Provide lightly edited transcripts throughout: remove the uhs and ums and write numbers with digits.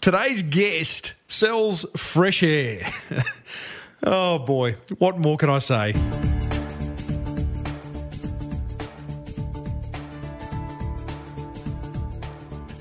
Today's guest sells fresh air. Oh boy, what more can I say?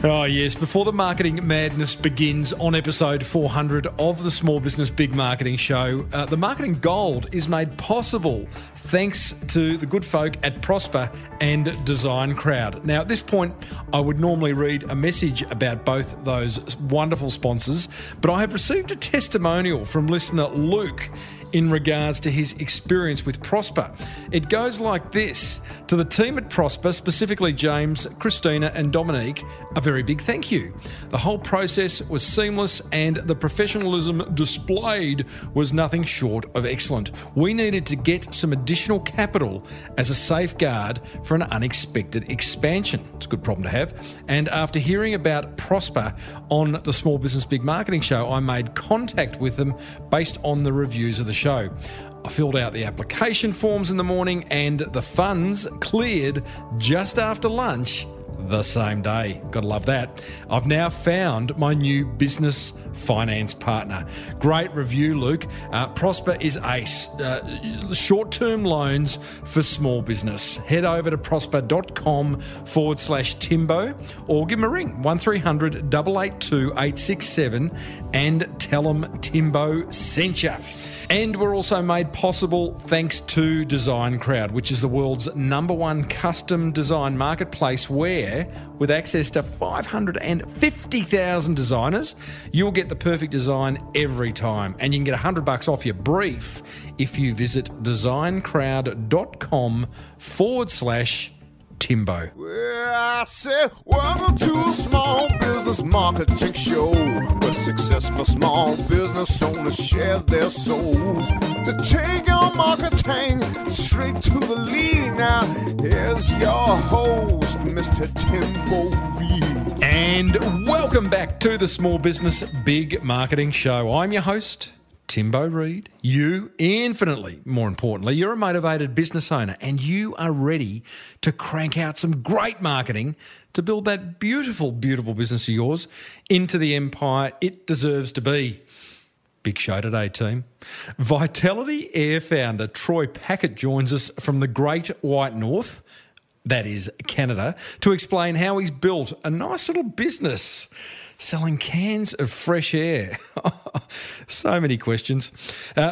Oh yes, before the marketing madness begins on episode 400 of the Small Business Big Marketing Show, the marketing gold is made possible thanks to the good folk at Prosper and Design Crowd. Now at this point, I would normally read a message about both those wonderful sponsors, but I have received a testimonial from listener Luke in regards to his experience with Prosper. It goes like this. To the team at Prosper, specifically James, Christina and Dominique, a very big thank you. The whole process was seamless and the professionalism displayed was nothing short of excellent. We needed to get some additional capital as a safeguard for an unexpected expansion. It's a good problem to have. And after hearing about Prosper on the Small Business Big Marketing Show, I made contact with them based on the reviews of the show. I filled out the application forms in the morning and the funds cleared just after lunch the same day. Gotta love that. I've now found my new business finance partner. Great review, Luke. Prosper is ace. Short-term loans for small business. Head over to prosper.com/Timbo or give them a ring, 1300 882 867 and tell them Timbo sent you. And we're also made possible thanks to Design Crowd, which is the world's #1 custom design marketplace where, with access to 550,000 designers, you'll get the perfect design every time. And you can get $100 off your brief if you visit designcrowd.com/Timbo. Well, I said, welcome to a small business marketing show, where successful small business owners share their souls to take your marketing straight to the lead. Now, here's your host, Mr. Timbo Reid. And welcome back to the Small Business Big Marketing Show. I'm your host, Timbo Reid. You, infinitely more importantly, you're a motivated business owner and you are ready to crank out some great marketing to build that beautiful, beautiful business of yours into the empire it deserves to be. Big show today, team. Vitality Air founder Troy Paquette joins us from the Great White North, that is Canada, to explain how he's built a nice little business selling cans of fresh air. So many questions.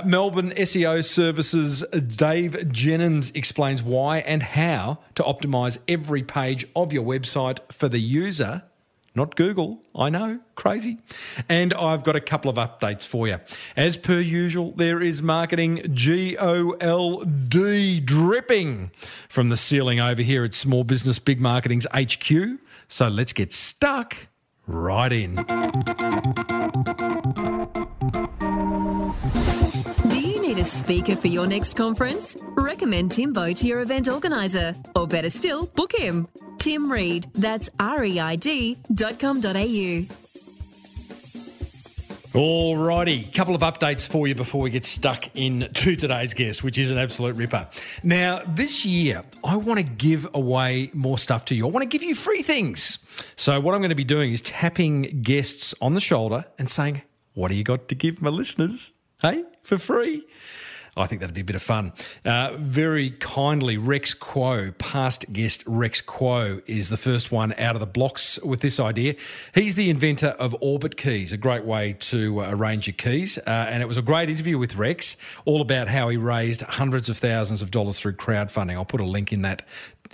Melbourne SEO Services Dave Jennings explains why and how to optimise every page of your website for the user, not Google. I know, crazy. And I've got a couple of updates for you. As per usual, there is marketing GOLD dripping from the ceiling over here at Small Business Big Marketing's HQ. So let's get stuck right in. Do you need a speaker for your next conference? Recommend Timbo to your event organiser. Or better still, book him. Tim Reid, that's reid.com.au. Alrighty, couple of updates for you before we get stuck into today's guest, which is an absolute ripper. Now, this year, I want to give away more stuff to you. I want to give you free things. So what I'm going to be doing is tapping guests on the shoulder and saying, what do you got to give my listeners, hey, for free? I think that'd be a bit of fun. Very kindly, Rex Quo, past guest Rex Quo, is the first one out of the blocks with this idea. He's the inventor of Orbit Keys, a great way to arrange your keys. And it was a great interview with Rex, all about how he raised hundreds of thousands of dollars through crowdfunding. I'll put a link in that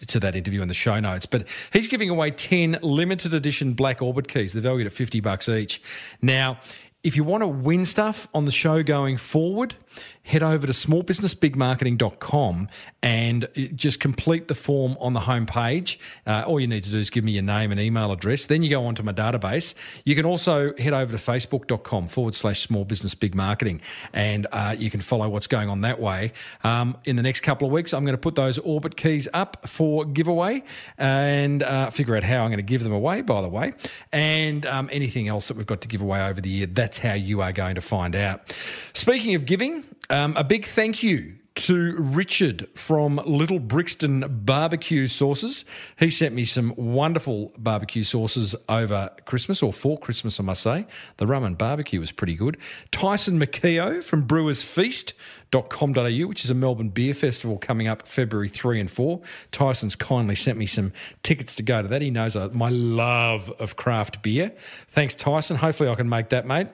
to that interview in the show notes. But he's giving away 10 limited edition black Orbit Keys. They're valued at $50 each. Now, if you want to win stuff on the show going forward, head over to smallbusinessbigmarketing.com and just complete the form on the homepage. All you need to do is give me your name and email address. Then you go onto my database. You can also head over to facebook.com/smallbusinessbigmarketing and you can follow what's going on that way. In the next couple of weeks, I'm going to put those Orbit Keys up for giveaway and figure out how I'm going to give them away, by the way. And anything else that we've got to give away over the year, that's how you are going to find out. Speaking of giving, a big thank you to Richard from Little Brixton Barbecue Sauces. He sent me some wonderful barbecue sauces over Christmas, or for Christmas, I must say. The rum and barbecue was pretty good. Tyson McKeough from brewersfeast.com.au, which is a Melbourne beer festival coming up February 3 and 4. Tyson's kindly sent me some tickets to go to that. He knows my love of craft beer. Thanks, Tyson. Hopefully I can make that, mate.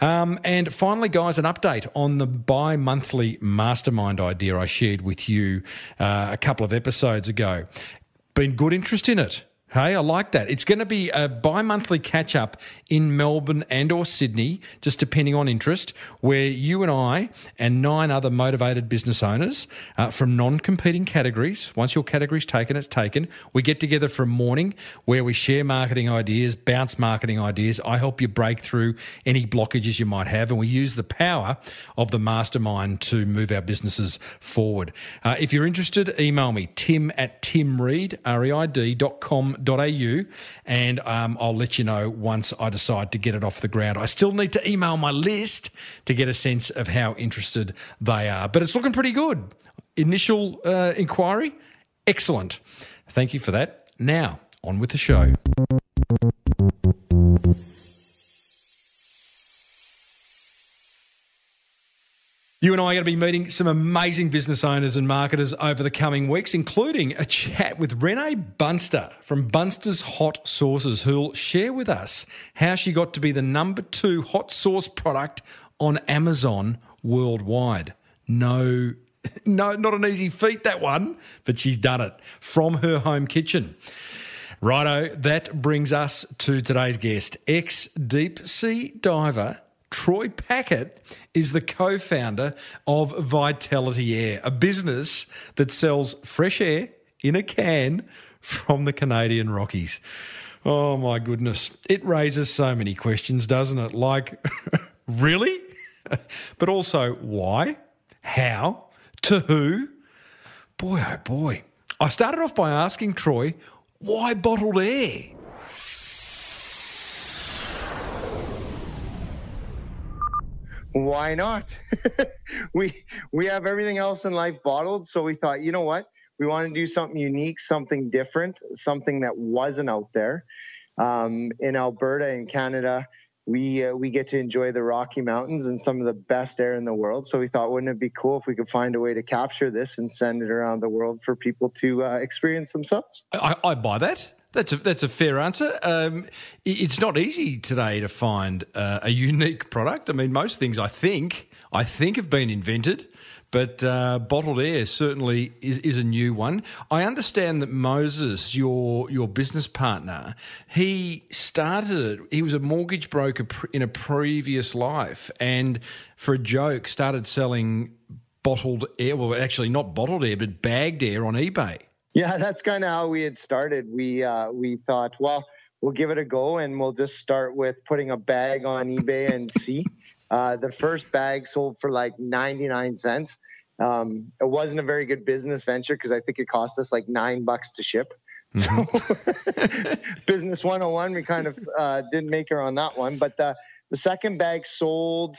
And finally, guys, an update on the bi-monthly mastermind idea I shared with you a couple of episodes ago. Been good interest in it. Hey, I like that. It's going to be a bi-monthly catch-up in Melbourne and or Sydney, just depending on interest, where you and I and 9 other motivated business owners from non-competing categories, once your category's taken, it's taken, we get together for a morning where we share marketing ideas, bounce marketing ideas. I help you break through any blockages you might have, and we use the power of the mastermind to move our businesses forward. If you're interested, email me, tim@timreid, reid.com.au, and I'll let you know once I decide to get it off the ground. I still need to email my list to get a sense of how interested they are, but it's looking pretty good. Initial inquiry, excellent. Thank you for that. Now, on with the show. You and I are going to be meeting some amazing business owners and marketers over the coming weeks, including a chat with Renee Bunster from Bunster's Hot Sauces, who'll share with us how she got to be the number 2 hot sauce product on Amazon worldwide. No, not an easy feat, that one, but she's done it from her home kitchen. Righto, that brings us to today's guest. Ex-deep sea diver Troy Paquette is the co-founder of Vitality Air, a business that sells fresh air in a can from the Canadian Rockies. Oh, my goodness. It raises so many questions, doesn't it? Like, really? But also, why? How? To who? Boy, oh boy. I started off by asking Troy, why bottled air? Why not? we have everything else in life bottled, so we thought, you know what? We want to do something unique, something different, something that wasn't out there. In Alberta, in Canada, we get to enjoy the Rocky Mountains and some of the best air in the world. So we thought, wouldn't it be cool if we could find a way to capture this and send it around the world for people to experience themselves? I buy that. That's a fair answer. It's not easy today to find a unique product. I mean, most things I think have been invented, but bottled air certainly is a new one. I understand that Moses, your business partner, he was a mortgage broker in a previous life, and for a joke started selling bottled air. Well, actually not bottled air, but bagged air on eBay. Yeah, that's kind of how we had started. We thought, well, we'll give it a go, and we'll just start with putting a bag on eBay and see. The first bag sold for like 99 cents. It wasn't a very good business venture because I think it cost us like $9 to ship. Mm-hmm. So business 101, we kind of didn't make her on that one. But the second bag sold,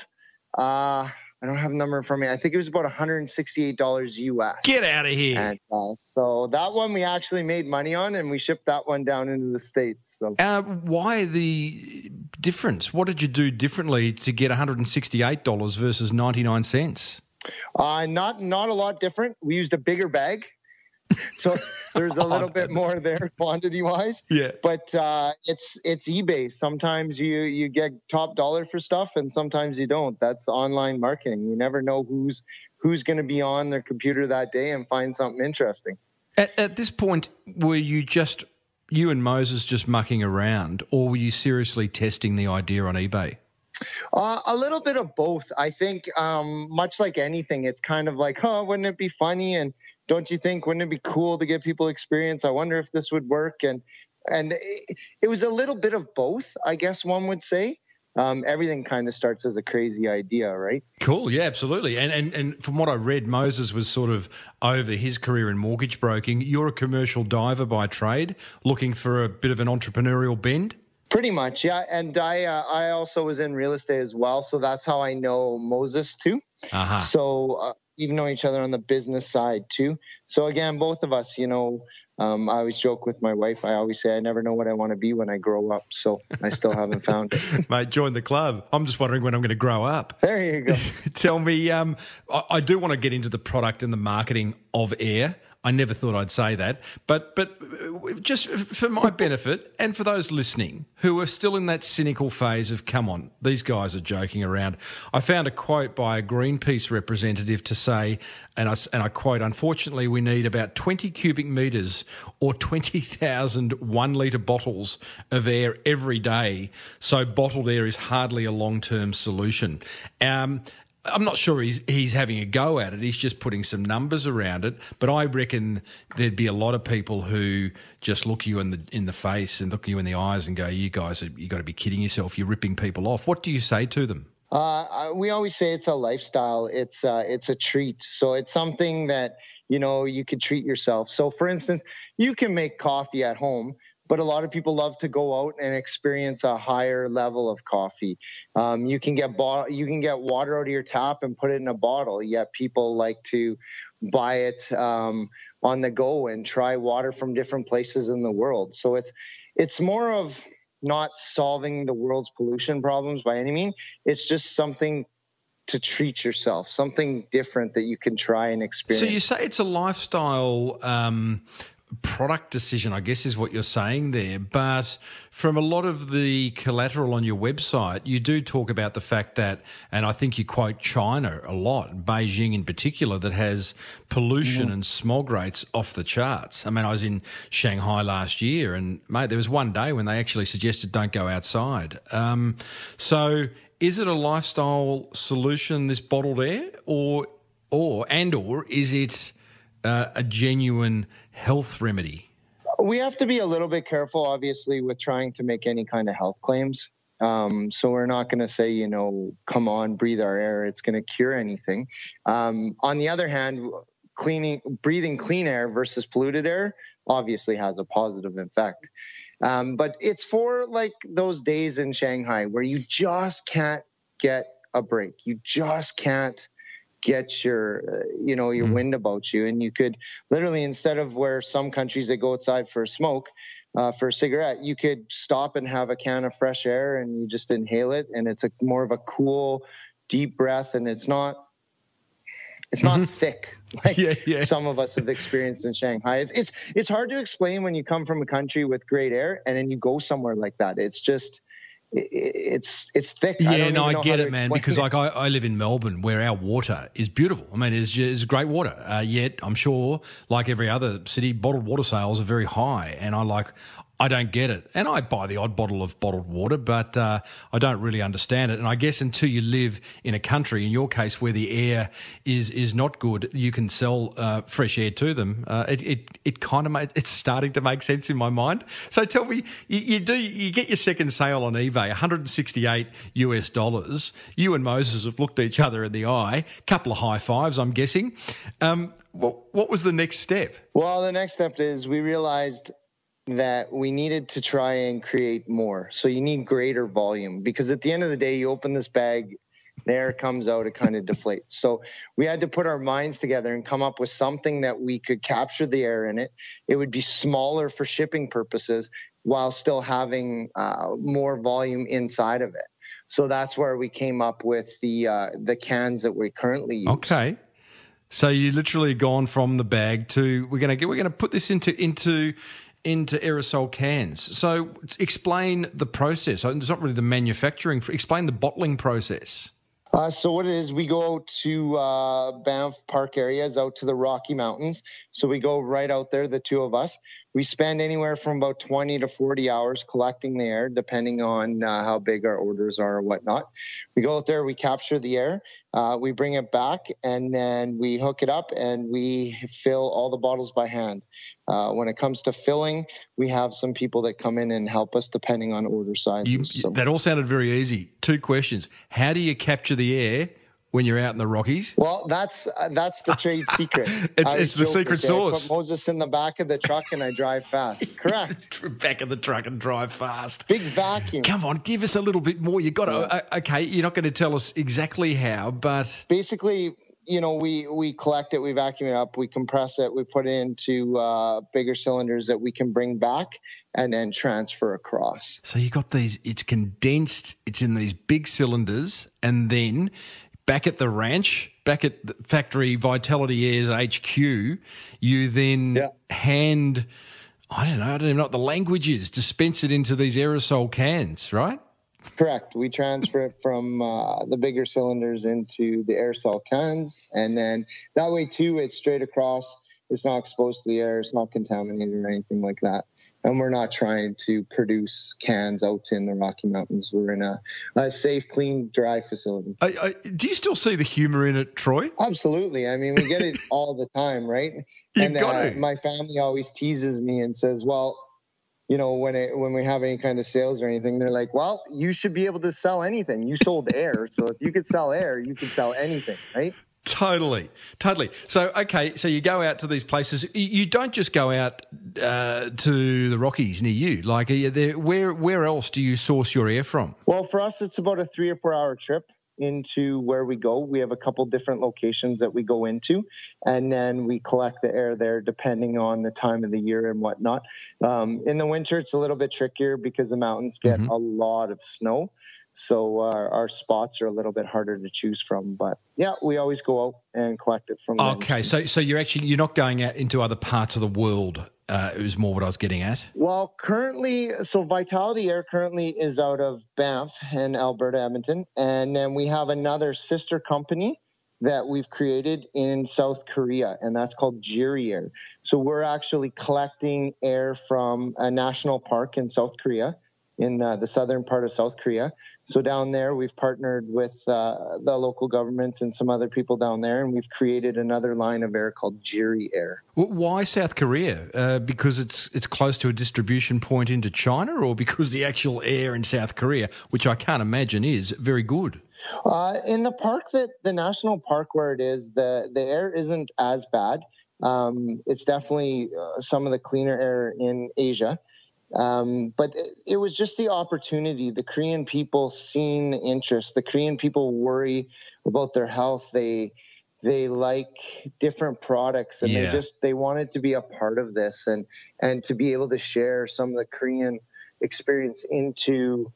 I don't have a number in front of me. I think it was about $168 US. Get out of here. And, so that one we actually made money on, and we shipped that one down into the States. So why the difference? What did you do differently to get $168 versus 99 cents? Not a lot different. We used a bigger bag. So there's a little bit more there quantity-wise. Yeah. But it's eBay. Sometimes you get top dollar for stuff, and sometimes you don't. That's online marketing. You never know who's going to be on their computer that day and find something interesting. At this point, were you and Moses just mucking around, or were you seriously testing the idea on eBay? A little bit of both. I think much like anything, it's kind of like, wouldn't it be funny? And don't you think, wouldn't it be cool to get people experience? I wonder if this would work. And it was a little bit of both, I guess one would say. Everything kind of starts as a crazy idea, right? Cool. Yeah, absolutely. And from what I read, Moses was sort of over his career in mortgage broking. You're a commercial diver by trade, looking for a bit of an entrepreneurial bend? Pretty much, yeah. And I also was in real estate as well, so that's how I know Moses too. Uh-huh. So we've known each other on the business side too. So again, both of us, I always joke with my wife. I always say I never know what I want to be when I grow up. So I still haven't found it. Mate, join the club. I'm just wondering when I'm going to grow up. There you go. Tell me, I do want to get into the product and the marketing of air. I never thought I'd say that, but just for my benefit and for those listening who are still in that cynical phase of, come on, these guys are joking around. I found a quote by a Greenpeace representative to say, and I quote, unfortunately, we need about 20 cubic metres or 20,000 1-litre bottles of air every day, so bottled air is hardly a long-term solution. I'm not sure he's having a go at it. He's just putting some numbers around it. But I reckon there'd be a lot of people who just look you in the face and look you in the eyes and go, "You guys, you got to be kidding yourself. You're ripping people off." What do you say to them? We always say it's a lifestyle. It's a treat. So it's something that you could treat yourself. So for instance, you can make coffee at home, but a lot of people love to go out and experience a higher level of coffee. You can get water out of your tap and put it in a bottle. Yet people like to buy it on the go and try water from different places in the world. So it's more of not solving the world's pollution problems by any means. It's just something to treat yourself, something different that you can try and experience. So you say it's a lifestyle product decision, I guess is what you're saying there. But from a lot of the collateral on your website, you do talk about the fact that, and I think you quote China a lot, Beijing in particular, that has pollution and smog rates off the charts. I mean, I was in Shanghai last year and, mate, there was one day when they actually suggested don't go outside. So is it a lifestyle solution, this bottled air, or is it a genuine health remedy? We have to be a little bit careful, obviously, with trying to make any kind of health claims. So we're not going to say, come on, breathe our air. It's going to cure anything. On the other hand, breathing clean air versus polluted air obviously has a positive effect. But it's for like those days in Shanghai where you just can't get a break. You just can't get your wind about you. And you could literally, instead of where some countries they go outside for a smoke, for a cigarette, you could stop and have a can of fresh air and you just inhale it. And it's more of a cool, deep breath. And it's not thick like some of us have experienced in Shanghai. It's hard to explain when you come from a country with great air and then you go somewhere like that. It's just, it's thick. Yeah, no, I get it, man, because like I live in Melbourne where our water is beautiful. I mean, it's great water. Yet I'm sure, like every other city, bottled water sales are very high. And I don't get it. And I buy the odd bottle of bottled water, but I don't really understand it. And I guess until you live in a country, in your case, where the air is not good, you can sell fresh air to them. It kind of it's starting to make sense in my mind. So tell me, you get your second sale on eBay, $168. You and Moses have looked each other in the eye. Couple of high fives, I'm guessing. What was the next step? Well, the next step is we realized that we needed to try and create more. So you need greater volume, because at the end of the day, you open this bag, the air comes out, it kind of deflates. So we had to put our minds together and come up with something that we could capture the air in it. It would be smaller for shipping purposes while still having more volume inside of it. So that's where we came up with the cans that we currently use. Okay. So you literally gone from the bag to we're gonna put this into aerosol cans. So explain the process. It's not really the manufacturing. Explain the bottling process. So what it is, we go out to Banff Park areas, out to the Rocky Mountains. So we go right out there, the two of us. We spend anywhere from about 20 to 40 hours collecting the air, depending on how big our orders are or whatnot. We go out there, we capture the air, we bring it back, and then we hook it up and we fill all the bottles by hand. When it comes to filling, we have some people that come in and help us depending on order sizes. That all sounded very easy. Two questions. How do you capture the air when you're out in the Rockies? Well, that's the trade secret. It's the secret sauce. I put Moses in the back of the truck and I drive fast. Correct. Back of the truck and drive fast. Big vacuum. Come on, give us a little bit more. You got to. Okay, you're not going to tell us exactly how, but basically, we collect it, we vacuum it up, we compress it, we put it into bigger cylinders that we can bring back and then transfer across. So you got these, it's condensed, it's in these big cylinders, and then back at the ranch, back at the factory Vitality Air's HQ, you then hand, I don't even know what the language is, dispense it into these aerosol cans, right? Correct. We transfer it from the bigger cylinders into the aerosol cans, and then that way too, it's straight across. It's not exposed to the air. It's not contaminated or anything like that. And we're not trying to produce cans out in the Rocky Mountains. We're in a safe, clean, dry facility. Do you still see the humour in it, Troy? Absolutely. I mean, we get it all the time, right? My family always teases me and says, well, when we have any kind of sales or anything, they're like, well, you should be able to sell anything. You sold air. So if you could sell air, you can sell anything, right? Totally. So, okay, so you go out to these places. You don't just go out to the Rockies near you. Like, where else do you source your air from? Well, for us, it's about a 3 or 4 hour trip into where we go. We have a couple different locations that we go into, and then we collect the air there depending on the time of the year and whatnot. In the winter, it's a little bit trickier because the mountains get a lot of snow. So our spots are a little bit harder to choose from, but yeah, we always go out and collect it from. Okay, so you're not going out into other parts of the world. It was more what I was getting at. Well, so Vitality Air currently is out of Banff and Alberta, Edmonton, and then we have another sister company that we've created in South Korea, and that's called Jiri Air. So we're actually collecting air from a national park in South Korea, in the southern part of South Korea. So down there, we've partnered with the local government and some other people down there, and we've created another line of air called Jiri Air. Why South Korea? Because it's close to a distribution point into China, or because the actual air in South Korea, which I can't imagine is very good? In the park, the national park where it is, the air isn't as bad. It's definitely some of the cleaner air in Asia. But it was just the opportunity. The Korean people seen the interest. The Korean people worry about their health. They like different products, and they wanted to be a part of this and to be able to share some of the Korean experience into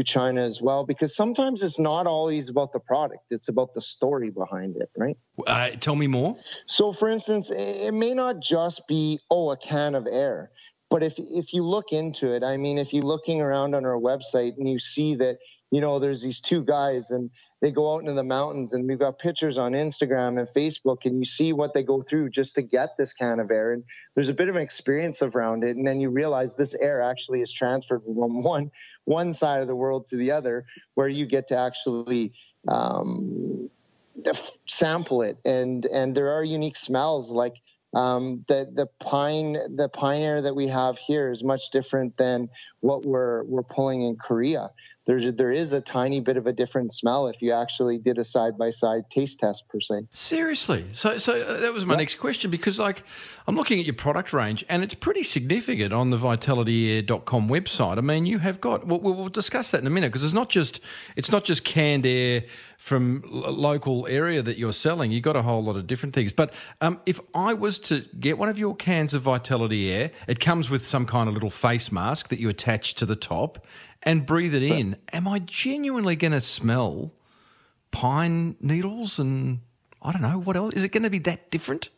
China as well, because sometimes it's not always about the product. It's about the story behind it, right? Tell me more. So, for instance, it may not just be, a can of air. But if you look into it, I mean, if you're looking around on our website and you see that, there's these two guys and they go out into the mountains, and we've got pictures on Instagram and Facebook, and you see what they go through just to get this can of air. And there's a bit of an experience around it. And then you realize this air actually is transferred from one side of the world to the other, where you get to actually sample it. And there are unique smells, like the pine air that we have here is much different than what we're pulling in Korea. There is a tiny bit of a different smell if you actually did a side-by-side taste test per se. Seriously? So that was my next question, because I'm looking at your product range and it's pretty significant on the vitality.com website. I mean, you have got, we'll discuss that in a minute, because it's not just canned air from a local area that you're selling. You've got a whole lot of different things. But if I was to get one of your cans of Vitality Air, it comes with some kind of little face mask that you attach to the top and breathe it in. Am I genuinely going to smell pine needles and I don't know what else? Is it going to be that different?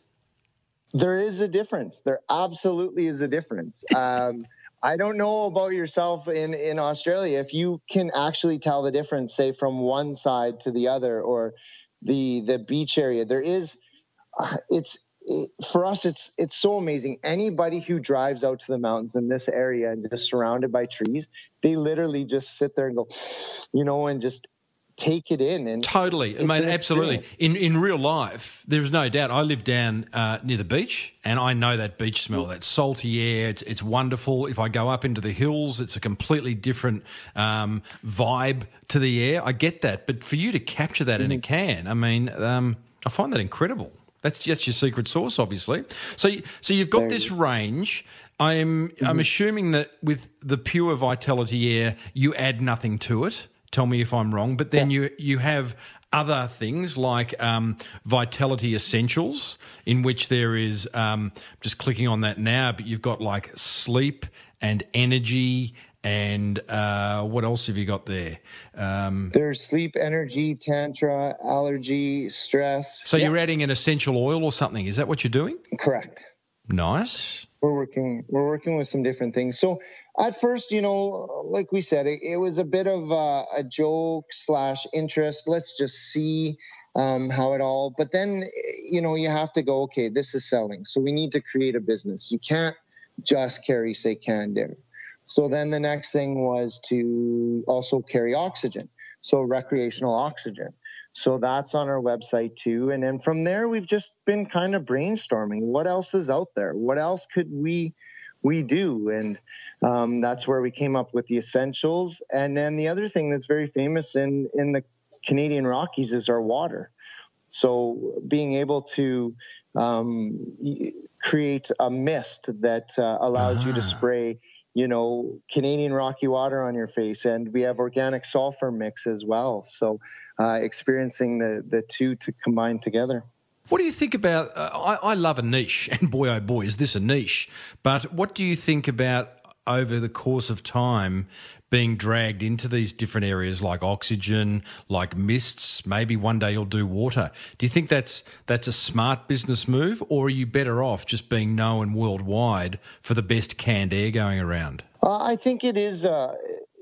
There is a difference. There absolutely is a difference. I don't know about yourself in Australia, if you can actually tell the difference, say, from one side to the other, or the beach area. There is, for us, it's so amazing. Anybody who drives out to the mountains in this area and just surrounded by trees, they literally just sit there and go, and just take it in. And totally. I mean, absolutely. In real life, there's no doubt. I live down near the beach, and I know that beach smell, that salty air. It's wonderful. If I go up into the hills, it's a completely different vibe to the air. I get that. But for you to capture that in a can, I mean, I find that incredible. That's your secret sauce, obviously. So you've got this range. I'm assuming that with the pure Vitality Air, you add nothing to it. Tell me if I'm wrong. But then you have other things like Vitality Essentials, in which there is, just clicking on that now, but you've got like sleep and energy and what else have you got there? There's sleep, energy, tantra, allergy, stress. So you're adding an essential oil or something. Is that what you're doing? Correct. Nice. We're working with some different things. So at first, like we said, it was a bit of a joke / interest. Let's just see how it all. But then, you have to go, okay, this is selling. So we need to create a business. You can't just carry, say, canned air. So then the next thing was to also carry oxygen. So recreational oxygen. So that's on our website too. And then from there, we've just been kind of brainstorming. What else is out there? What else could we do? And that's where we came up with the essentials. And then the other thing that's very famous in the Canadian Rockies is our water. So being able to create a mist that allows you to spray Canadian Rocky water on your face. And we have organic sulfur mix as well. So experiencing the two to combine together. What do you think about, I love a niche, and boy, oh boy, is this a niche. But what do you think about over the course of time being dragged into these different areas like oxygen, like mists? Maybe one day you'll do water. Do you think that's a smart business move, or are you better off just being known worldwide for the best canned air going around? I think it is.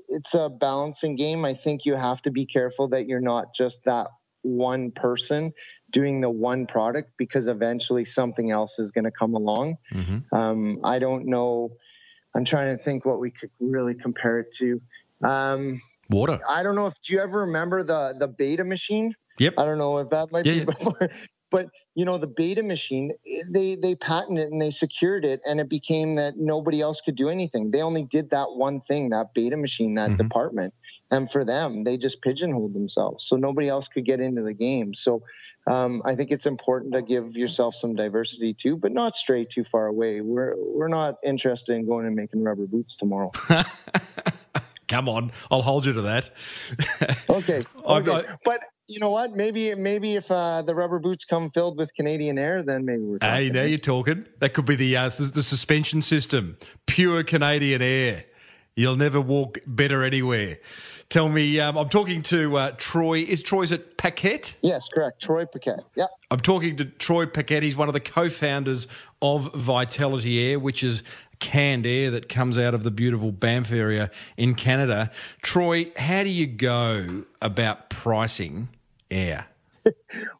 It's a balancing game. I think you have to be careful that you're not just that one person doing the one product, because eventually something else is going to come along. Mm-hmm. I don't know. I'm trying to think what we could really compare it to. Water. I don't know if, do you ever remember the beta machine? Yep. I don't know if that might be before. But, the beta machine, they patented it and they secured it, and it became that nobody else could do anything. They only did that one thing, that beta machine, that department. And for them, they just pigeonholed themselves. So nobody else could get into the game. So I think it's important to give yourself some diversity too, but not stray too far away. We're not interested in going and making rubber boots tomorrow. Come on, I'll hold you to that. Okay. But you know what? Maybe if the rubber boots come filled with Canadian air, then maybe we're talking. Hey, now you're talking. That could be the suspension system. Pure Canadian air. You'll never walk better anywhere. Tell me, I'm talking to Troy. Is it Paquette? Yes, correct. Troy Paquette. Yeah. I'm talking to Troy Paquette. He's one of the co-founders of Vitality Air, which is canned air that comes out of the beautiful Banff area in Canada. Troy, how do you go about pricing air?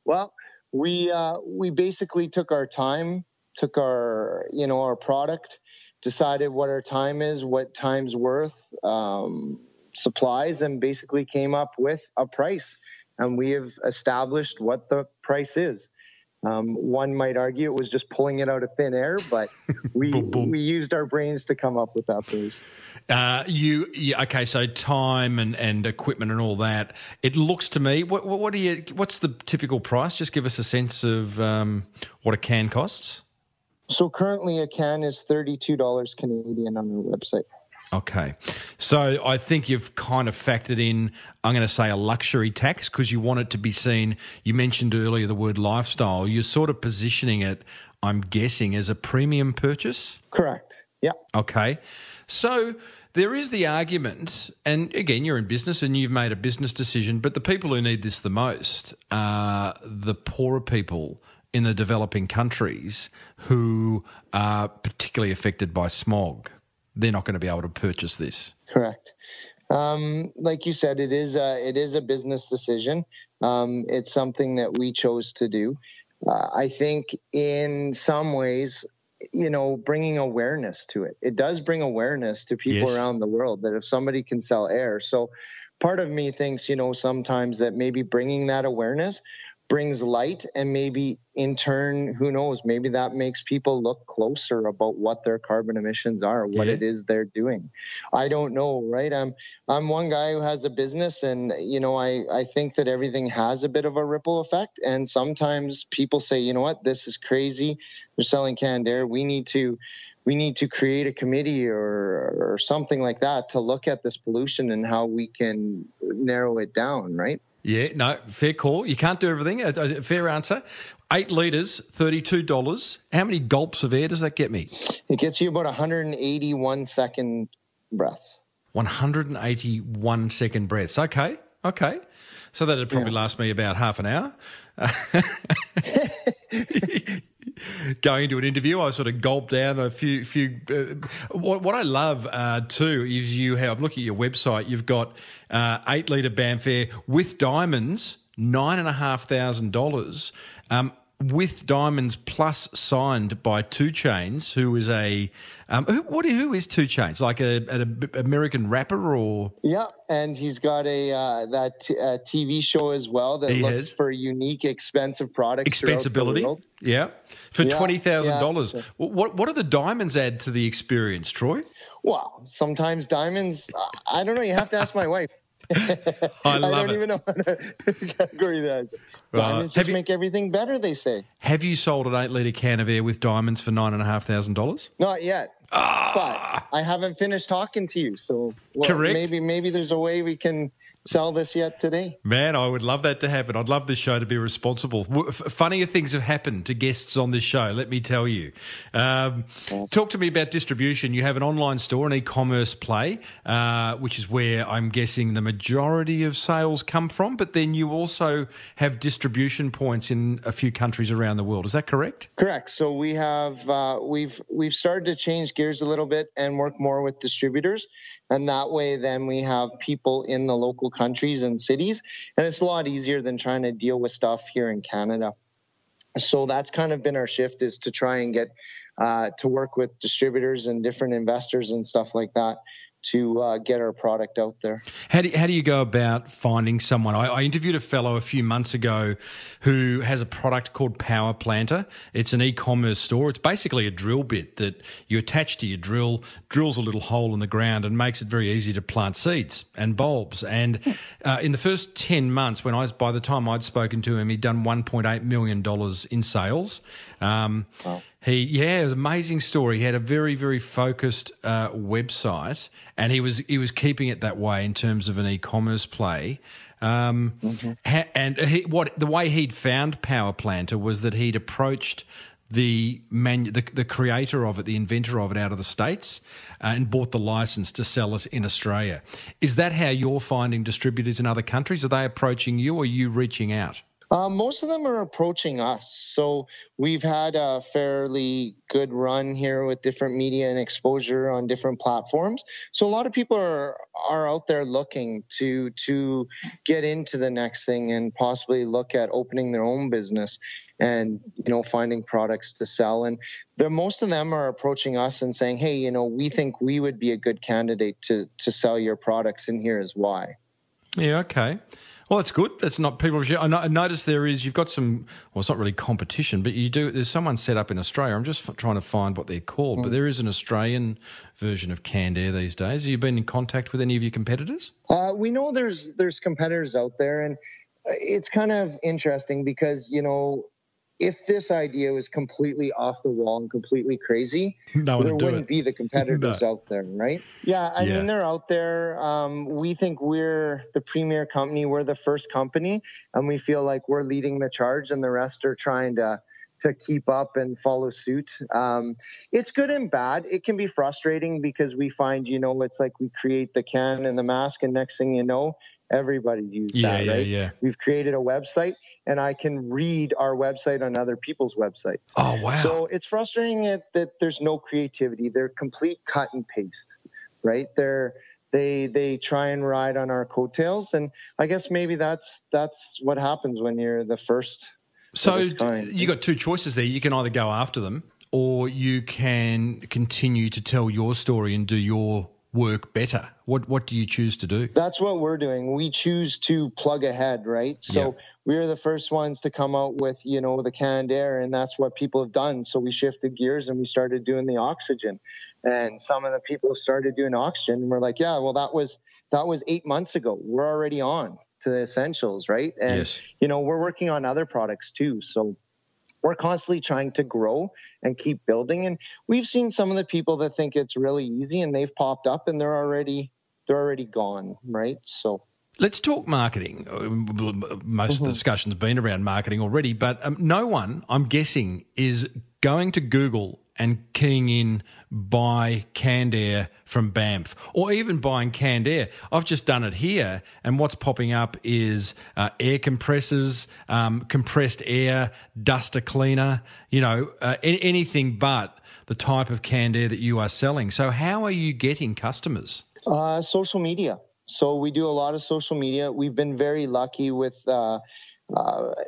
Well, we basically took our time, took our our product, decided what our time is, what time's worth, supplies, and basically came up with a price. And we have established what the price is. One might argue it was just pulling it out of thin air, but we used our brains to come up with that price. Okay, so time and equipment and all that. It looks to me, what's the typical price? Just give us a sense of what a can costs. So currently a can is $32 Canadian on our website. Okay. So I think you've kind of factored in, I'm going to say, a luxury tax because you want it to be seen. You mentioned earlier the word lifestyle. You're sort of positioning it, I'm guessing, as a premium purchase? Correct. Yeah. Okay. So there is the argument, and again, you're in business and you've made a business decision, but the people who need this the most are the poorer people in the developing countries who are particularly affected by smog. They're not going to be able to purchase this. Correct. Like you said, it is a business decision. It's something that we chose to do. I think in some ways, bringing awareness to it. It does bring awareness to people around the world that if somebody can sell air. So part of me thinks, sometimes that maybe bringing that awareness brings light, and maybe in turn, who knows, maybe that makes people look closer about what their carbon emissions are, what it is they're doing. I don't know, right? I'm one guy who has a business, and I think that everything has a bit of a ripple effect, and sometimes people say, you know what, this is crazy, they're selling canned air, we need to create a committee or something like that to look at this pollution and how we can narrow it down, right? Yeah, no, fair call. You can't do everything. Fair answer. 8 litres, $32. How many gulps of air does that get me? It gets you about 181 second breaths. 181 second breaths. Okay. So that'd probably last me about half an hour. Going into an interview, I sort of gulped down a few. What I love too is I'm looking at your website. You've got 8 litre Banfair with diamonds, $9,500. With diamonds plus signed by 2 Chainz, who is who is 2 Chainz? Like an American rapper or? Yeah, and he's got that TV show as well that looks for unique, expensive products. Expensibility, yeah, for $20,000. Yeah. What do the diamonds add to the experience, Troy? Well, sometimes diamonds. I don't know. You have to ask my wife. I don't even know how to categorize that. Diamonds just make everything better, they say. Have you sold an 8 litre can of air with diamonds for $9,500? Not yet. But I haven't finished talking to you, so correct. Maybe there's a way we can sell this yet today. Man, I would love that to happen. I'd love this show to be responsible. Funnier things have happened to guests on this show, let me tell you. Talk to me about distribution. You have an online store, an e-commerce play, which is where I'm guessing the majority of sales come from, but then you also have distribution points in a few countries around the world. Is that correct? Correct. So we have we've started to change gears a little bit and work more with distributors, and that way then we have people in the local countries and cities, and it's a lot easier than trying to deal with stuff here in Canada. So that's kind of been our shift, is to try and get to work with distributors and different investors and stuff like that to get our product out there. How do you go about finding someone? I interviewed a fellow a few months ago who has a product called Power Planter. It's an e-commerce store. It's basically a drill bit that you attach to your drill, drills a little hole in the ground and makes it very easy to plant seeds and bulbs. And in the first 10 months, by the time I'd spoken to him, he'd done $1.8 million in sales. Wow. It was an amazing story. He had a very, very focused website, and he was keeping it that way in terms of an e-commerce play. And the way he'd found Power Planter was that he'd approached the creator of it, the inventor of it, out of the States, and bought the license to sell it in Australia. Is that how you're finding distributors in other countries? Are they approaching you, or are you reaching out? Most of them are approaching us. So we've had a fairly good run here with different media and exposure on different platforms. So a lot of people are out there looking to get into the next thing and possibly look at opening their own business and, finding products to sell. And most of them are approaching us and saying, hey, we think we would be a good candidate to sell your products, and here is why. Yeah, okay. Well, that's good. That's not people. I noticed you've got some, well, it's not really competition, but there's someone set up in Australia. I'm just trying to find what they're called, but there is an Australian version of canned air these days. Have you been in contact with any of your competitors? We know there's competitors out there, and it's kind of interesting because, if this idea was completely off the wall and completely crazy, there wouldn't be the competitors out there, right? Yeah, I mean, they're out there. We think we're the premier company. We're the first company, and we feel like we're leading the charge, and the rest are trying to keep up and follow suit. It's good and bad. It can be frustrating because we find, it's like we create the can and the mask, and next thing you know, everybody uses that, right? Yeah. We've created a website, and I can read our website on other people's websites. Oh, wow. So it's frustrating that there's no creativity. They're complete cut and paste, right? They try and ride on our coattails, and I guess maybe that's what happens when you're the first. So you got 2 choices there. You can either go after them, or you can continue to tell your story and do your work better. What do you choose to do? That's what we're doing. We choose to plug ahead, right? So we're the first ones to come out with, the canned air, and that's what people have done. So we shifted gears and we started doing the oxygen. And some of the people started doing oxygen, and we're like, yeah, well, that was 8 months ago. We're already on to the essentials, right? And, we're working on other products too. So we're constantly trying to grow and keep building. And we've seen some of the people that think it's really easy, and they've popped up and they're already gone, right? So Let's talk marketing. Most of the discussion's been around marketing already, but no one, I'm guessing, is going to Google and keying in buy canned air from Banff, or even buying canned air. I've just done it here, and what's popping up is air compressors, compressed air, duster cleaner, anything but the type of canned air that you are selling. So how are you getting customers? Social media. So we do a lot of social media. We've been very lucky with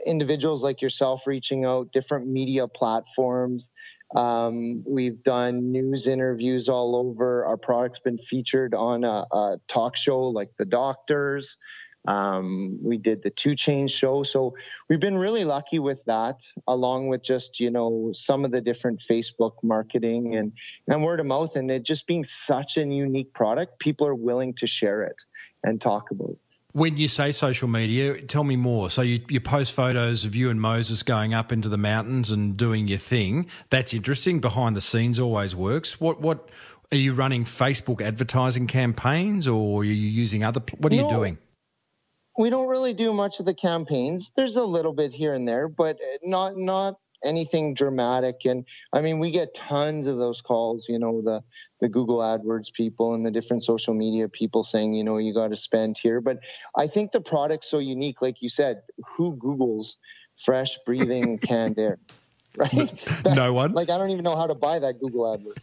individuals like yourself reaching out, different media platforms. We've done news interviews all over. Our product's been featured on a talk show like The Doctors. We did the 2 Chainz show. So we've been really lucky with that, along with just, some of the different Facebook marketing and word of mouth. And it just being such a unique product, people are willing to share it and talk about it. When you say social media, tell me more. So you post photos of you and Moses going up into the mountains and doing your thing. That's interesting. Behind the scenes always works. What are you running Facebook advertising campaigns, or are you using other? What are you doing? We don't really do much of the campaigns. There's a little bit here and there, but not anything dramatic. And I mean, we get tons of those calls, the Google AdWords people and the different social media people saying, you got to spend here. But I think the product's so unique. Like you said, who Googles fresh breathing canned air, right? No one. Like, I don't even know how to buy that Google AdWords.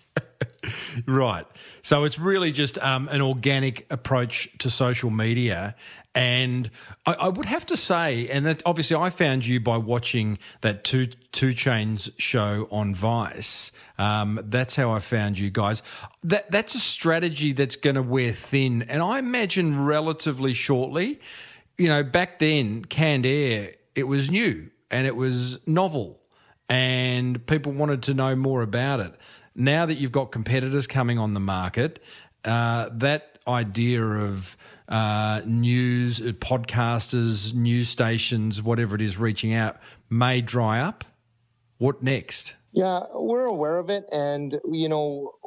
Right. So it's really just an organic approach to social media. And I would have to say, and that obviously I found you by watching that two Chainz show on Vice. That's how I found you guys. That's a strategy that's going to wear thin. And I imagine relatively shortly, back then, canned air, it was new and it was novel and people wanted to know more about it. Now that you've got competitors coming on the market, that idea of news, podcasters, news stations, whatever it is, reaching out may dry up. What next? Yeah, we're aware of it, and,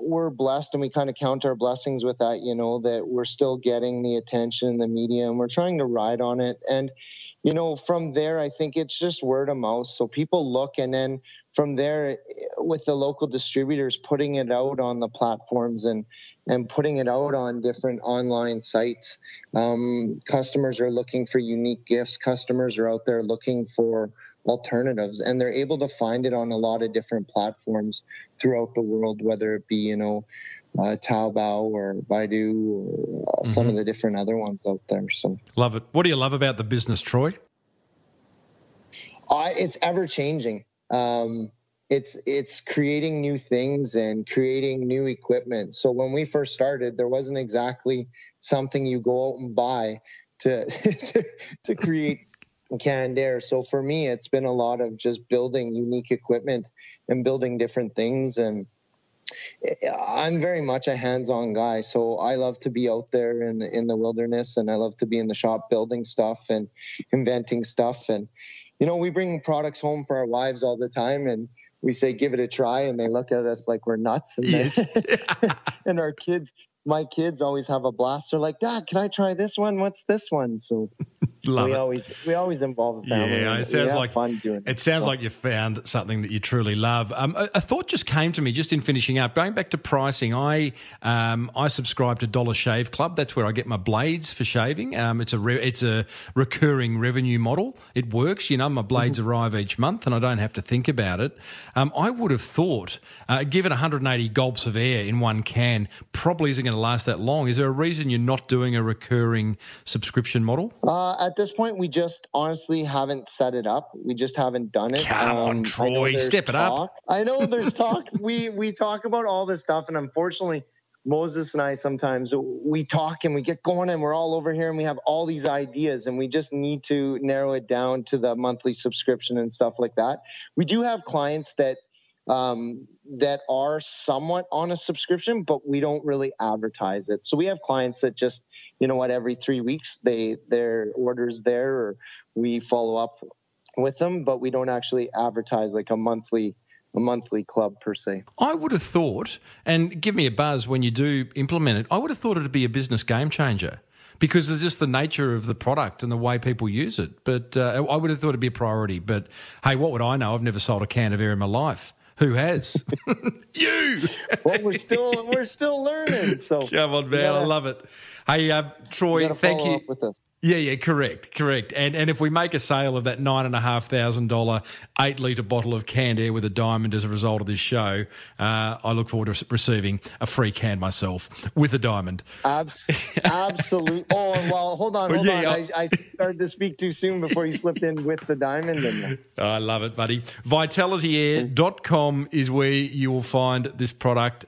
we're blessed, and we kind of count our blessings with that, that we're still getting the attention, the media, and we're trying to ride on it. And, from there, I think it's just word of mouth. So people look, and then from there, with the local distributors, putting it out on the platforms and putting it out on different online sites. Customers are looking for unique gifts. Customers are out there looking for alternatives, and they're able to find it on a lot of different platforms throughout the world, whether it be, Taobao or Baidu or some of the different other ones out there. So love it. What do you love about the business, Troy? It's ever changing. It's creating new things and creating new equipment. So when we first started, there wasn't exactly something you go out and buy to to create canned air. So for me, it's been a lot of just building unique equipment and building different things. And I'm very much a hands-on guy. So I love to be out there in the wilderness, and I love to be in the shop building stuff and inventing stuff. And, we bring products home for our wives all the time, and we say, give it a try. And they look at us like we're nuts. And, yes. And my kids always have a blast. They're like, Dad, can I try this one? What's this one? So we always involve the family. Yeah, it sounds like fun doing it. Sounds like you found something that you truly love. A thought just came to me just in finishing up. Going back to pricing, I subscribe to Dollar Shave Club. That's where I get my blades for shaving. It's a recurring revenue model. It works. My blades arrive each month, and I don't have to think about it. I would have thought, given 180 gulps of air in one can, probably isn't going to last that long. Is there a reason you're not doing a recurring subscription model? At this point, we just honestly haven't set it up. We just haven't done it. Come on, Troy, step it up. I know there's talk. We talk about all this stuff, and unfortunately, Moses and I sometimes we talk and we get going, and we're all over here, and we have all these ideas, and we just need to narrow it down to the monthly subscription and stuff like that. We do have clients that are somewhat on a subscription, but we don't really advertise it. So we have clients that just, every 3 weeks their order's there, or we follow up with them, but we don't actually advertise like a monthly club per se. I would have thought, and give me a buzz when you do implement it, I would have thought it'd be a business game changer. because of just the nature of the product and the way people use it. But I would have thought it'd be a priority. But, hey, what would I know? I've never sold a can of air in my life. Who has? You. Well, we're still learning. So come on, man, I love it. Hey, Troy, thank you. Up with us. Yeah, correct. And if we make a sale of that $9,500 8-litre bottle of canned air with a diamond as a result of this show, I look forward to receiving a free can myself with a diamond. Absolutely. Oh, well, hold on. I started to speak too soon before you slipped in with the diamond in there. I love it, buddy. VitalityAir.com is where you will find this product.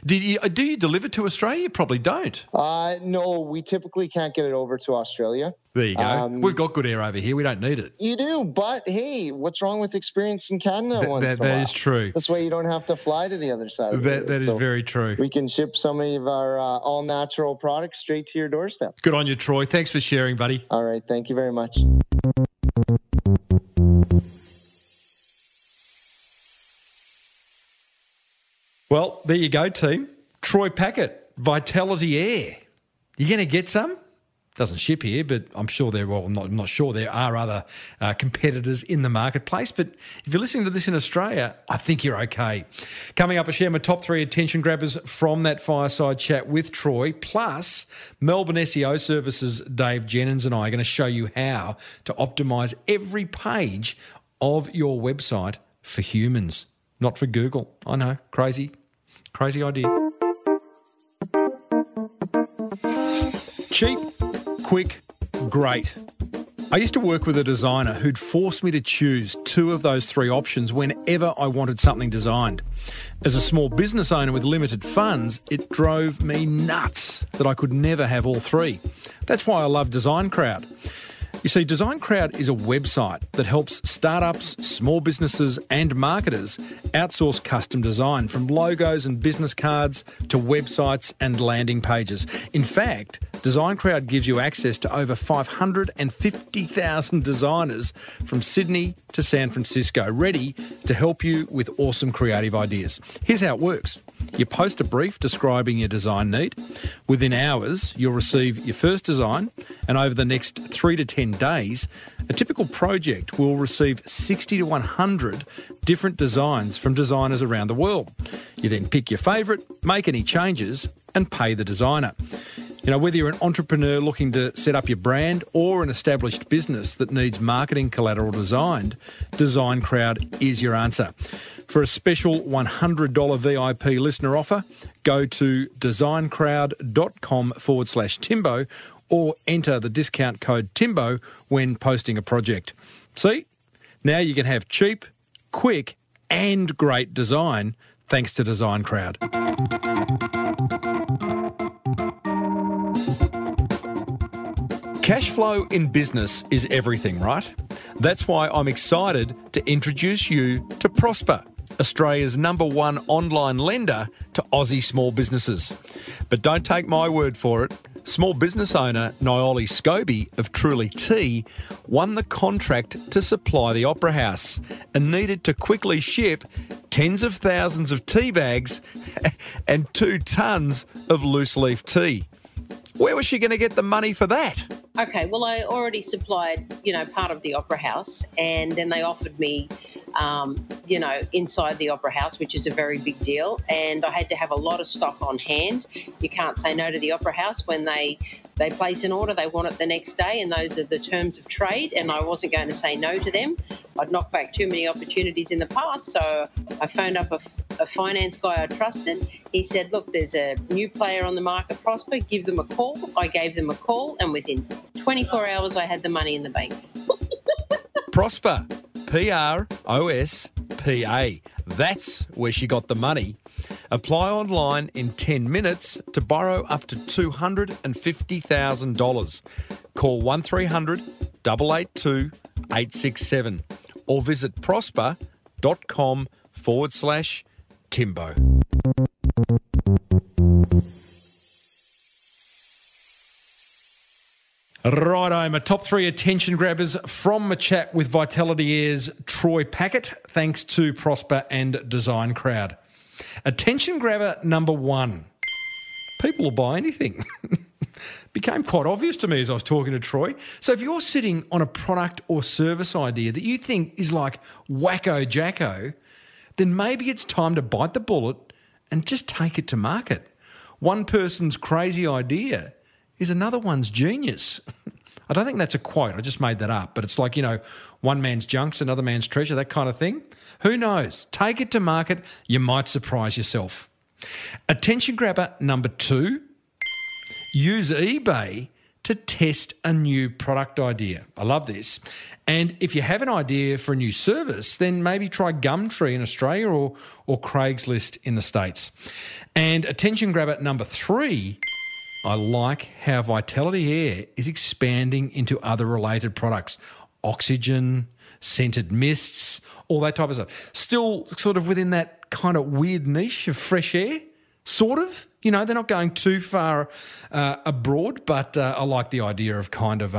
Do you deliver to Australia? You probably don't. No, we typically can't get it over to Australia. There you go. We've got good air over here. We don't need it. You do, but hey, what's wrong with experience in Canada once in a while? That is true. This way you don't have to fly to the other side of That is very true. We can ship some of our all-natural products straight to your doorstep. Good on you, Troy. Thanks for sharing, buddy. All right. Thank you very much. Well, there you go, team. Troy Paquette, Vitality Air. You going to get some? Doesn't ship here, but I'm sure I'm not sure there are other competitors in the marketplace. But if you're listening to this in Australia, I think you're okay. Coming up, I share my top 3 attention grabbers from that fireside chat with Troy. Plus, Melbourne SEO Services Dave Jennings and I are going to show you how to optimise every page of your website for humans, not for Google. I know, crazy idea. Cheap, quick, great. I used to work with a designer who'd force me to choose 2 of those 3 options whenever I wanted something designed. As a small business owner with limited funds, it drove me nuts that I could never have all 3. That's why I love Design Crowd. You see, Design Crowd is a website that helps startups, small businesses and marketers outsource custom design, from logos and business cards to websites and landing pages. In fact, Design Crowd gives you access to over 550,000 designers from Sydney to San Francisco, ready to help you with awesome creative ideas. Here's how it works. You post a brief describing your design need. Within hours, you'll receive your first design, and over the next 3 to 10 days, a typical project will receive 60 to 100 different designs from designers around the world. You then pick your favourite, make any changes, and pay the designer. You know, whether you're an entrepreneur looking to set up your brand or an established business that needs marketing collateral designed, Design Crowd is your answer. For a special $100 VIP listener offer, go to designcrowd.com/Timbo or enter the discount code Timbo when posting a project. See? Now you can have cheap, quick and great design thanks to Design Crowd. Cash flow in business is everything, right? That's why I'm excited to introduce you to Prosper, Australia's #1 online lender to Aussie small businesses. But don't take my word for it. Small business owner Nioli Scobie of Truly Tea won the contract to supply the Opera House and needed to quickly ship tens of thousands of tea bags and 2 tons of loose leaf tea. Where was she going to get the money for that? Okay, well, I already supplied, part of the Opera House, and then they offered me, inside the Opera House, which is a very big deal, and I had to have a lot of stock on hand. You can't say no to the Opera House. When they place an order, they want it the next day, and those are the terms of trade, and I wasn't going to say no to them. I'd knocked back too many opportunities in the past, so I phoned up a finance guy I trusted. He said, look, there's a new player on the market, Prosper, give them a call. I gave them a call, and within 24 hours, I had the money in the bank. Prosper, Prospa. That's where she got the money. Apply online in 10 minutes to borrow up to $250,000. Call 1300 882 867 or visit prosper.com/Timbo. Righto, my top 3 attention grabbers from my chat with Vitality Air's Troy Paquette, thanks to Prosper and Design Crowd. Attention grabber number 1. People will buy anything. became quite obvious to me as I was talking to Troy. So if you're sitting on a product or service idea that you think is like wacko jacko, then maybe it's time to bite the bullet and just take it to market. One person's crazy idea is another one's genius. I don't think that's a quote. I just made that up. But it's like, one man's junk's another man's treasure, that kind of thing. Who knows? Take it to market. You might surprise yourself. Attention grabber number 2, use eBay to test a new product idea. I love this. And if you have an idea for a new service, then maybe try Gumtree in Australia or Craigslist in the States. And attention grabber number 3, I like how Vitality Air is expanding into other related products. Oxygen, scented mists, all that type of stuff. Still sort of within that kind of weird niche of fresh air, sort of. They're not going too far abroad, but I like the idea of kind of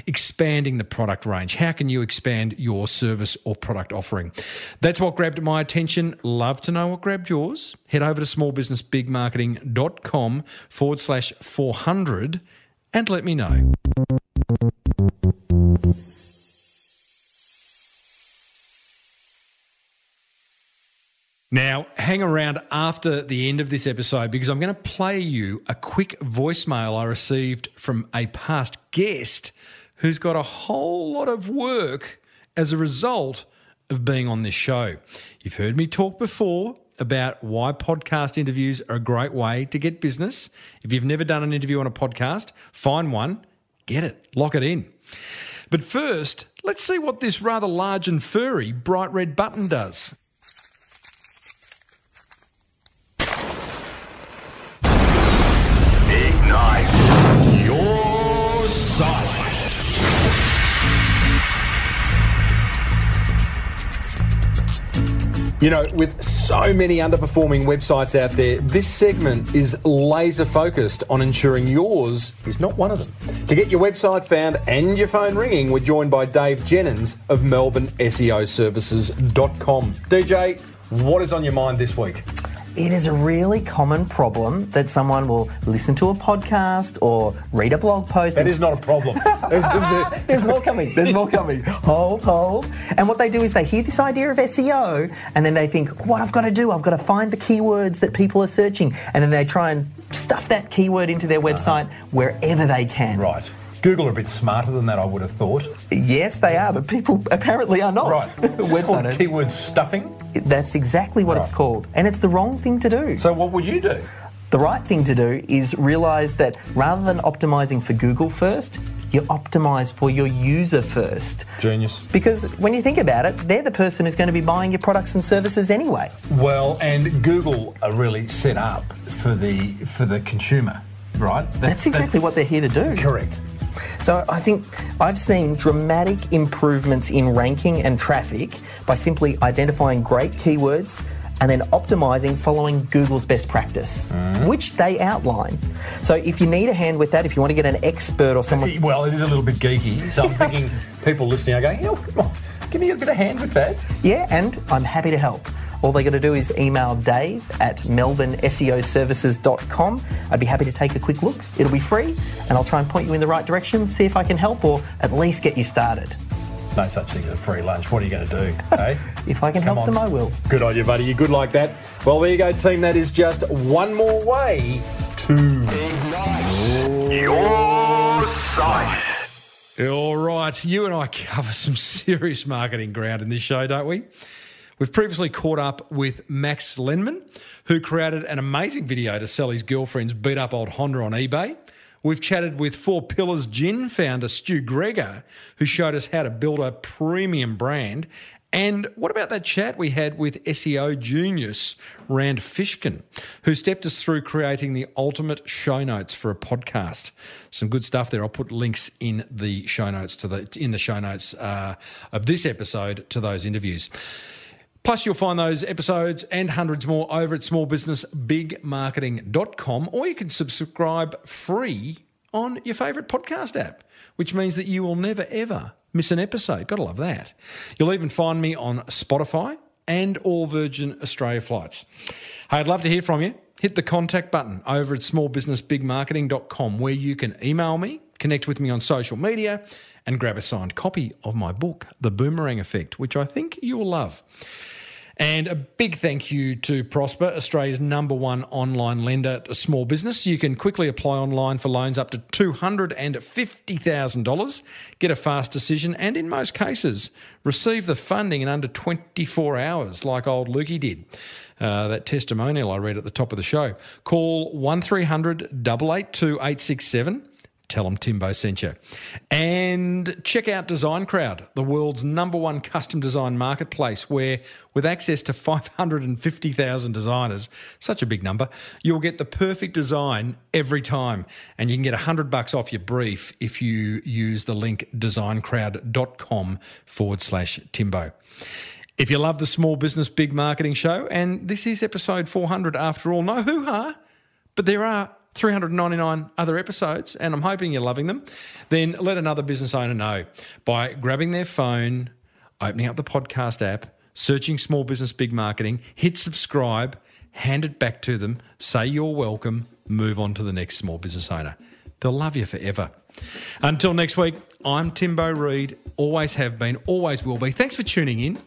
expanding the product range. How can you expand your service or product offering? That's what grabbed my attention. Love to know what grabbed yours. Head over to smallbusinessbigmarketing.com/400 and let me know. Now, hang around after the end of this episode because I'm going to play you a quick voicemail I received from a past guest who's got a whole lot of work as a result of being on this show. You've heard me talk before about why podcast interviews are a great way to get business. If you've never done an interview on a podcast, find one, get it, lock it in. But first, let's see what this rather large and furry bright red button does. Ignite your site. With so many underperforming websites out there, this segment is laser focused on ensuring yours is not one of them. To get your website found and your phone ringing, we're joined by Dave Jennings of MelbourneSEOservices.com. DJ, what is on your mind this week? It is a really common problem that someone will listen to a podcast or read a blog post. That is not a problem. There's more coming. There's more coming. Hold. And what they do is they hear this idea of SEO and then they think, what I've got to do, I've got to find the keywords that people are searching. And then they try and stuff that keyword into their website wherever they can. Right. Google are a bit smarter than that, I would have thought. Yes, they are, but people apparently are not. Right. It's called keyword stuffing? That's exactly what it's called. And it's the wrong thing to do. So what would you do? The right thing to do is realise that rather than optimising for Google first, you optimise for your user first. Genius. Because when you think about it, they're the person who's going to be buying your products and services anyway. Well, and Google are really set up for the consumer, right? That's exactly what they're here to do. Correct. So I think I've seen dramatic improvements in ranking and traffic by simply identifying great keywords and then optimising following Google's best practice, which they outline. So if you need a hand with that, if you want to get an expert or someone... Well, it is a little bit geeky, so I'm thinking people listening are going, come on, give me a bit of hand with that. Yeah, and I'm happy to help. All they got to do is email Dave at MelbourneSEOservices.com. I'd be happy to take a quick look. It'll be free, and I'll try and point you in the right direction, see if I can help or at least get you started. No such thing as a free lunch. What are you going to do, eh? If I can help them, I will. Good on you, buddy. You're good like that. Well, there you go, team. That is just one more way to Ignite your site. All right. You and I cover some serious marketing ground in this show, don't we? We've previously caught up with Max Lenman, who created an amazing video to sell his girlfriend's beat-up old Honda on eBay. We've chatted with Four Pillars Gin founder Stu Gregor, who showed us how to build a premium brand. And what about that chat we had with SEO genius Rand Fishkin, who stepped us through creating the ultimate show notes for a podcast? Some good stuff there. I'll put links in the show notes of this episode to those interviews. Plus, you'll find those episodes and hundreds more over at smallbusinessbigmarketing.com, or you can subscribe free on your favourite podcast app, which means that you will never, ever miss an episode. Got to love that. You'll even find me on Spotify and all Virgin Australia flights. Hey, I'd love to hear from you. Hit the contact button over at smallbusinessbigmarketing.com where you can email me, connect with me on social media, and grab a signed copy of my book, The Boomerang Effect, which I think you'll love. And a big thank you to Prosper, Australia's #1 online lender to small business. You can quickly apply online for loans up to $250,000, get a fast decision, and in most cases, receive the funding in under 24 hours, like old Lukey did. That testimonial I read at the top of the show. Call 1300 882 867. Tell them Timbo sent you. And check out Design Crowd, the world's #1 custom design marketplace, where with access to 550,000 designers, such a big number, you'll get the perfect design every time. And you can get $100 off your brief if you use the link designcrowd.com/Timbo. If you love the Small Business Big Marketing Show, and this is episode 400 after all, no hoo-ha, but there are 399 other episodes, and I'm hoping you're loving them, then let another business owner know by grabbing their phone, opening up the podcast app, searching Small Business Big Marketing, hit subscribe, hand it back to them, say you're welcome, move on to the next small business owner. They'll love you forever. Until next week, I'm Timbo Reid, always have been, always will be. Thanks for tuning in.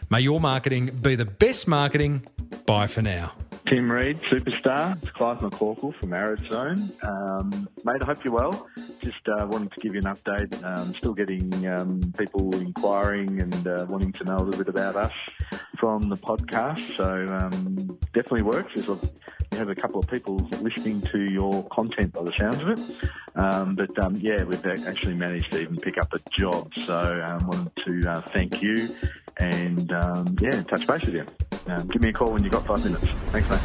May your marketing be the best marketing. Bye for now. Tim Reid, superstar. It's Clive McCorkle from Arizona. Mate, I hope you're well. Just wanted to give you an update. Still getting people inquiring and wanting to know a little bit about us from the podcast. So definitely works. You have a couple of people listening to your content by the sounds of it. Yeah, we've actually managed to even pick up a job. So I wanted to thank you and touch base with you. Give me a call when you've got 5 minutes. Thanks, mate.